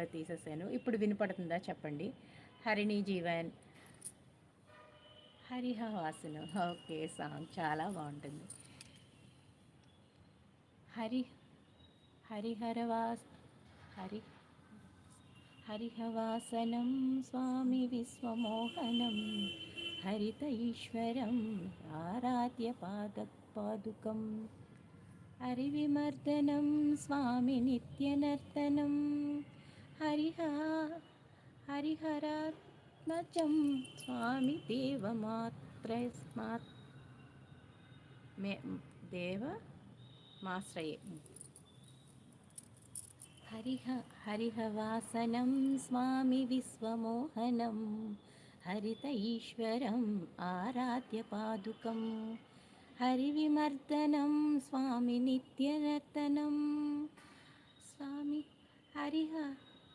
తీసేసాను. ఇప్పుడు వినపడుతుందా చెప్పండి? హరిణి జీవన్ హరిహవాసనం. ఓకే. సాంగ్ చాలా బాగుంటుంది. హరి హరిహరవాస్ హరి హరిహవాసనం స్వామి విశ్వమోహనం హరిత ఈశ్వరం ఆరాధ్య పాదుకం హరివిమర్దనం స్వామి నిత్యనర్తనం హరిహరాత్మజం స్వామి దేవమాశ్రయే హరిహవాసనం స్వామి విశ్వమోహనం హరిత ఈశ్వరం ఆరాధ్య పాదుకం హరివిమర్దనం స్వామి నిత్యనర్తనం స్వామి